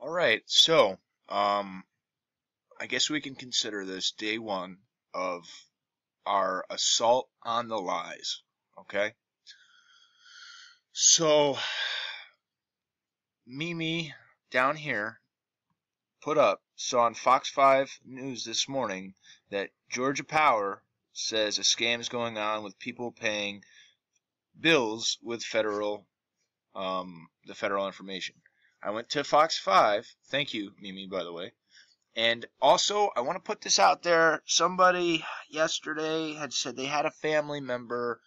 All right, so I guess we can consider this day one of our assault on the lies. Okay, so Mimi down here saw on Fox 5 News this morning that Georgia Power says a scam is going on with people paying bills with the federal information. I went to Fox 5. Thank you, Mimi, by the way. And also, I want to put this out there. Somebody yesterday had said they had a family member,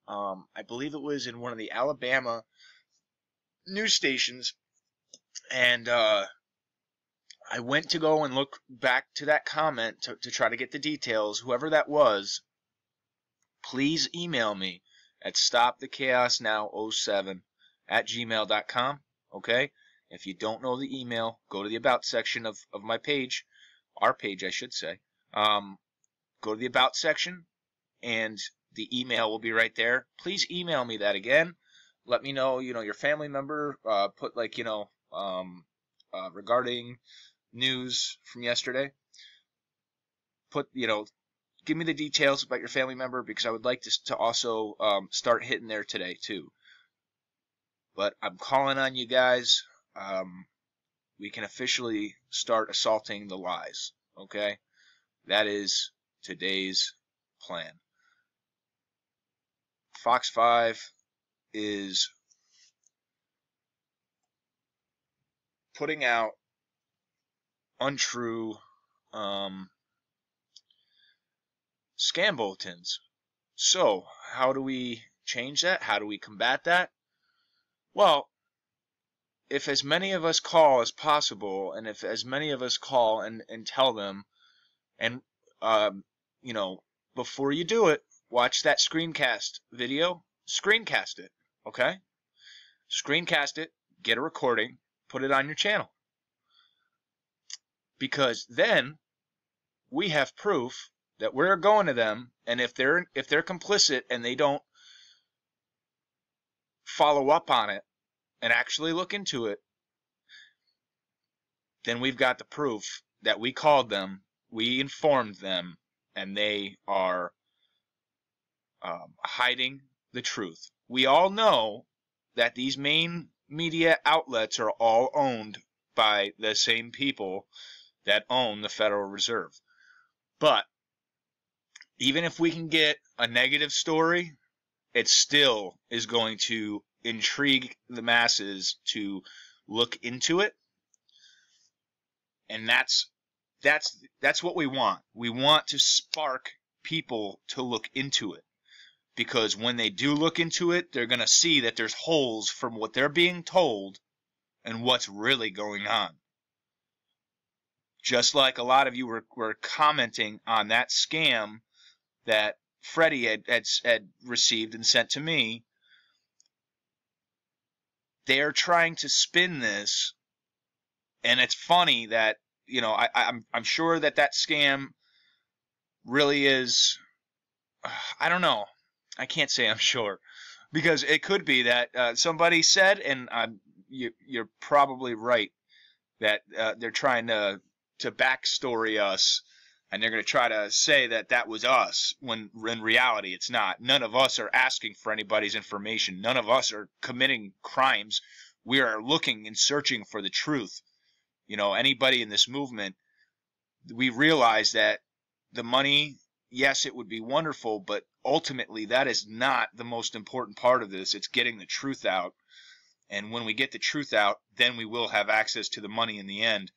I believe it was in one of the Alabama news stations, and I went to go and look back to that comment to try to get the details. Whoever that was, please email me at stopthechaosnow07@gmail.com, okay? If you don't know the email, go to the About section of my page, our page I should say. Go to the About section, and the email will be right there. Please email me that again. Let me know, your family member, put like, regarding news from yesterday. Put, give me the details about your family member, because I would like to also start hitting there today too. But I'm calling on you guys. We can officially start assaulting the lies. Okay? That is today's plan. Fox 5 is putting out untrue scam bulletins. So, how do we change that? How do we combat that? Well, if as many of us call as possible, and if as many of us call and tell them, and, before you do it, watch that screencast video, screencast it, okay? Screencast it, get a recording, put it on your channel. Because then we have proof that we're going to them, and if they're complicit and they don't follow up on it and actually look into it, then we've got the proof that we called them, we informed them, and they are hiding the truth. We all know that these main media outlets are all owned by the same people that own the Federal Reserve. But even if we can get a negative story, it still is going to intrigue the masses to look into it. And that's what we want. We want to spark people to look into it. Because when they do look into it, they're going to see that there's holes from what they're being told and what's really going on. Just like a lot of you were commenting on that scam that Freddie had received and sent to me. They're trying to spin this, and it's funny that, I'm sure that scam really is, I don't know. I can't say I'm sure, because it could be that somebody said, and you're probably right, that they're trying to backstory us, and they're going to try to say that was us, when in reality it's not. None of us are asking for anybody's information. None of us are committing crimes. We are looking and searching for the truth. Anybody in this movement, we realize that the money, yes, it would be wonderful, but ultimately that is not the most important part of this. It's getting the truth out. And when we get the truth out, then we will have access to the money in the end.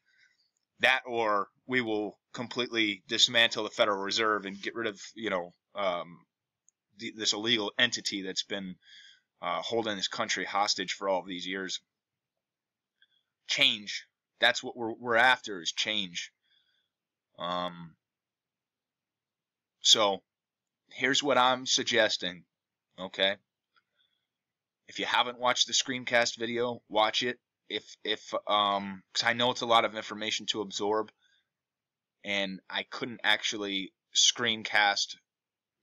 That, or we will completely dismantle the Federal Reserve and get rid of, this illegal entity that's been holding this country hostage for all of these years. Change. That's what we're after, is change. So here's what I'm suggesting, okay? If you haven't watched the screencast video, watch it. Because I know it's a lot of information to absorb, and I couldn't actually screencast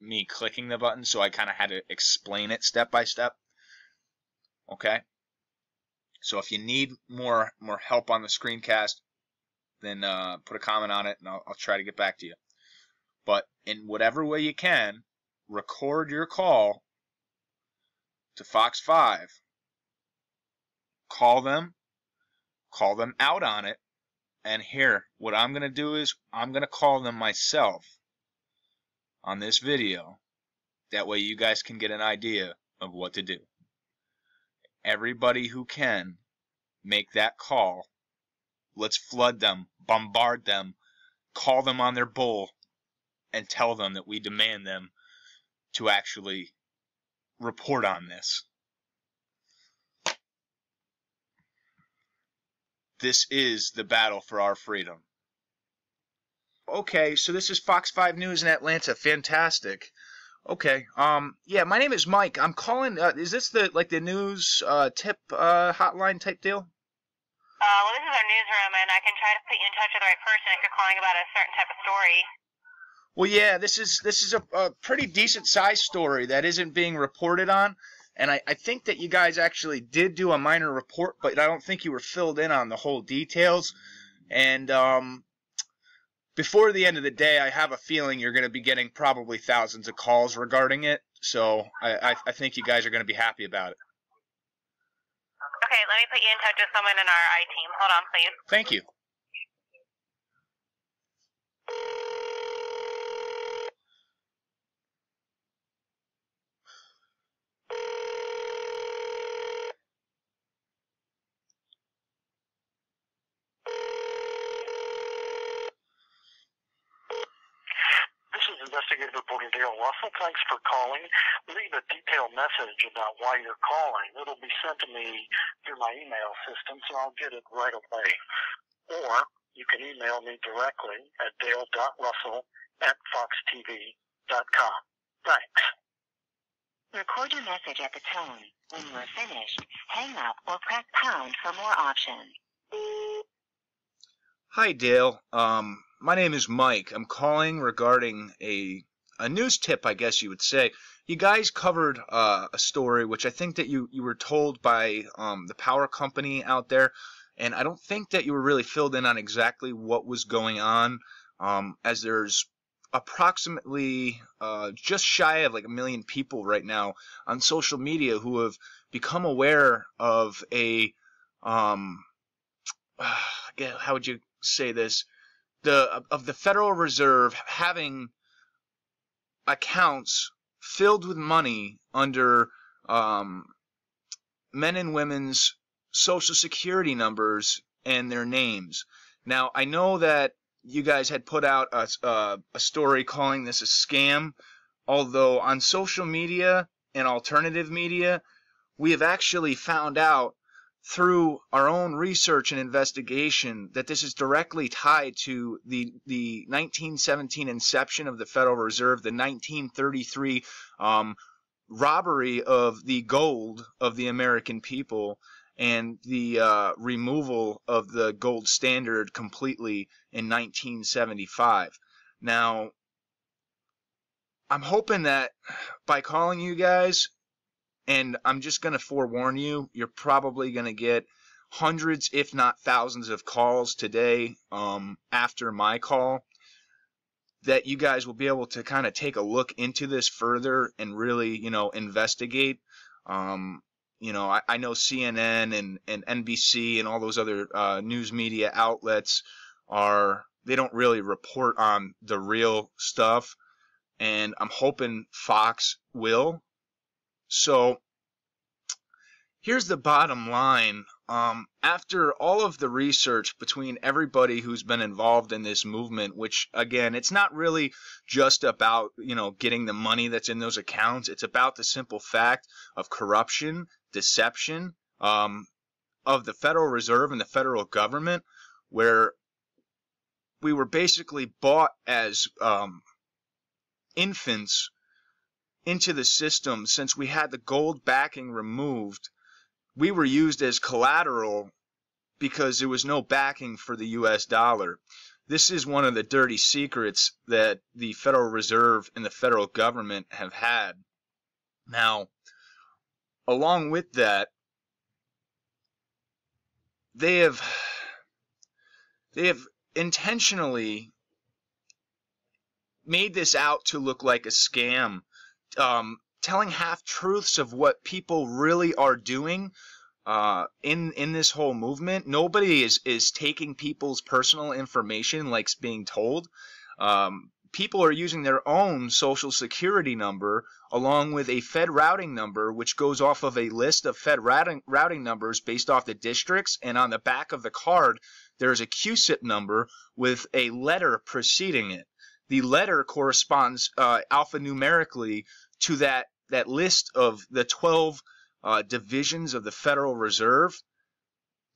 me clicking the button, so I kind of had to explain it step by step. Okay? So if you need more help on the screencast, then put a comment on it, and I'll try to get back to you. But in whatever way you can, record your call to Fox 5. Call them out on it, and here, what I'm going to do is I'm going to call them myself on this video. That way you guys can get an idea of what to do. Everybody who can, make that call. Let's flood them, bombard them, call them on their bull, and tell them that we demand them to actually report on this. This is the battle for our freedom. Okay, so this is Fox 5 News in Atlanta. Fantastic. Okay, yeah, my name is Mike. I'm calling, is this the news, tip, hotline type deal? Well, this is our newsroom, and I can try to put you in touch with the right person if you're calling about a certain type of story. Well, yeah, this is a pretty decent sized story that isn't being reported on, and I think that you guys actually did do a minor report, but I don't think you were filled in on the whole details. And before the end of the day, I have a feeling you're going to be getting probably thousands of calls regarding it, so I think you guys are going to be happy about it. Okay, let me put you in touch with someone in our I team. Hold on, please. Thank you. This is Investigative Reporter Dale Russell. Thanks for calling. Leave a detailed message about why you're calling. It'll be sent to me through my email system, so I'll get it right away. Or you can email me directly at dale.russell@foxtv.com. Thanks. Record your message at the tone. When you are finished, hang up or press pound for more options. Hi, Dale. My name is Mike. I'm calling regarding a news tip, I guess you would say. You guys covered a story which I think that you were told by the power company out there, and I don't think that you were really filled in on exactly what was going on, as there's approximately just shy of like 1 million people right now on social media who have become aware of a how would you say this? Of the Federal Reserve having accounts filled with money under men and women's social security numbers and their names. Now, I know that you guys had put out a story calling this a scam, although on social media and alternative media, we have actually found out through our own research and investigation that this is directly tied to the 1917 inception of the Federal Reserve, the 1933 robbery of the gold of the American people, and the removal of the gold standard completely in 1975. Now, I'm hoping that by calling you guys, and I'm just going to forewarn you, you're probably going to get hundreds, if not thousands, of calls today after my call, that you guys will be able to kind of take a look into this further and really, investigate. I know CNN and NBC and all those other news media outlets they don't really report on the real stuff, and I'm hoping Fox will. So here's the bottom line. After all of the research between everybody who's been involved in this movement, which again, it's not really just about, getting the money that's in those accounts. It's about the simple fact of corruption, deception, of the Federal Reserve and the federal government, where we were basically bought as infants into the system. Since we had the gold backing removed, we were used as collateral because there was no backing for the US dollar. This is one of the dirty secrets that the Federal Reserve and the federal government have had. Now, along with that, they have intentionally made this out to look like a scam, telling half-truths of what people really are doing in this whole movement. Nobody is taking people's personal information like it's being told. People are using their own social security number along with a Fed routing number, which goes off of a list of Fed routing numbers based off the districts, and on the back of the card there's a QSIP number with a letter preceding it. The letter corresponds alphanumerically to that list of the 12 divisions of the Federal Reserve.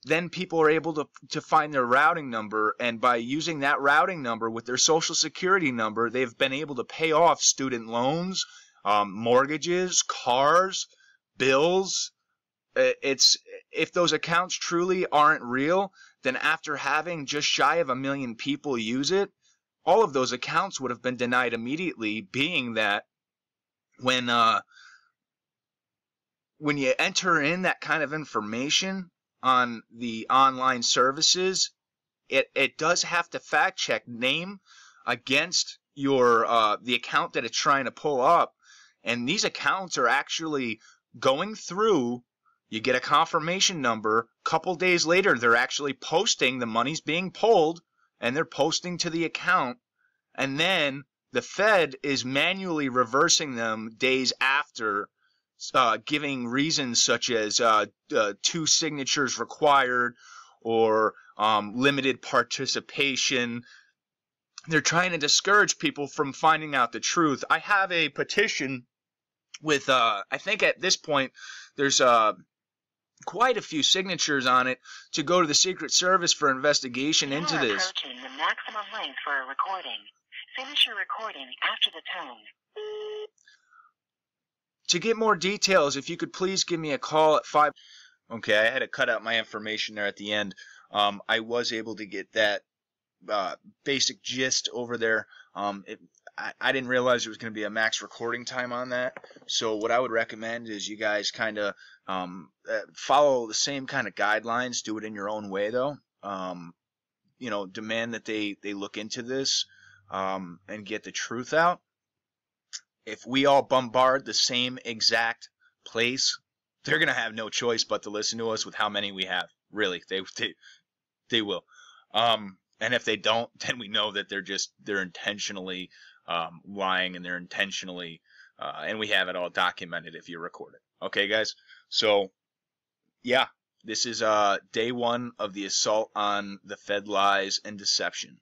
Then people are able to find their routing number, and by using that routing number with their social security number, they've been able to pay off student loans, mortgages, cars, bills. If those accounts truly aren't real, then after having just shy of 1 million people use it, all of those accounts would have been denied immediately, being that when you enter in that kind of information on the online services, it does have to fact check name against your the account that it's trying to pull up, and these accounts are actually going through. You get a confirmation number. A couple days later, they're actually posting the money's being pulled, and they're posting to the account, and then the Fed is manually reversing them days after, giving reasons such as 2 signatures required or limited participation. They're trying to discourage people from finding out the truth. I have a petition with, I think at this point, there's quite a few signatures on it to go to the Secret Service for investigation into this. You are approaching the maximum length for a recording. Finish your recording after the tone. To get more details, if you could please give me a call at 5. Okay, I had to cut out my information there at the end. I was able to get that basic gist over there. I didn't realize there was going to be a max recording time on that. So what I would recommend is you guys kind of follow the same kind of guidelines. Do it in your own way, though. You know, demand that they look into this and get the truth out. If we all bombard the same exact place, they're going to have no choice but to listen to us with how many we have. Really, they will. And if they don't, then we know that they're intentionally lying, and they're intentionally, and we have it all documented if you record it. Okay, guys? So, yeah, this is day 1 of the assault on the Fed lies and deception.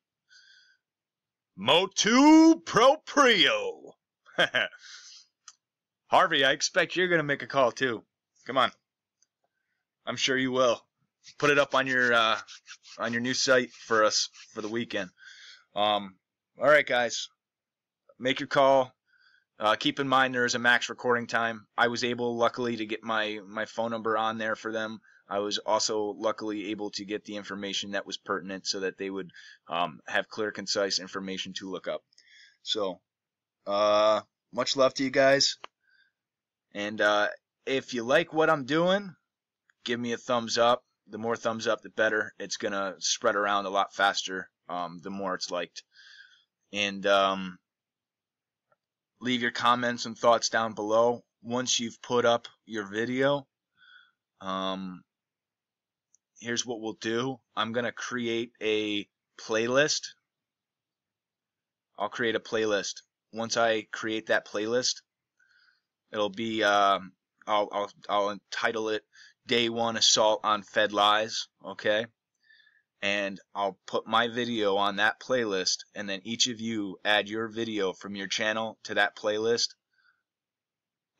Motu Proprio. Harvey, I expect you're going to make a call too. Come on. I'm sure you will. Put it up on your new site for us for the weekend. All right, guys. Make your call. Keep in mind there is a max recording time. I was able, luckily, to get my phone number on there for them. I was also luckily able to get the information that was pertinent so that they would have clear, concise information to look up. So, much love to you guys. And if you like what I'm doing, give me a thumbs up. The more thumbs up, the better. It's going to spread around a lot faster the more it's liked. And leave your comments and thoughts down below. Once you've put up your video, here's what we'll do. I'm going to create a playlist. I'll create a playlist. Once I create that playlist, it'll be, I'll entitle it Day 1 Assault on Fed Lies, okay? And I'll put my video on that playlist, and then each of you add your video from your channel to that playlist,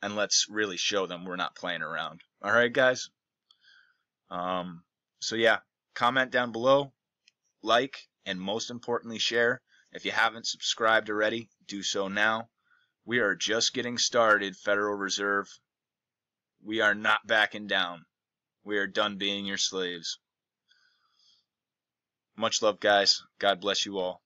and let's really show them we're not playing around. Alright, guys? So yeah, comment down below, like, and most importantly, share. If you haven't subscribed already, do so now. We are just getting started, Federal Reserve. We are not backing down. We are done being your slaves. Much love, guys. God bless you all.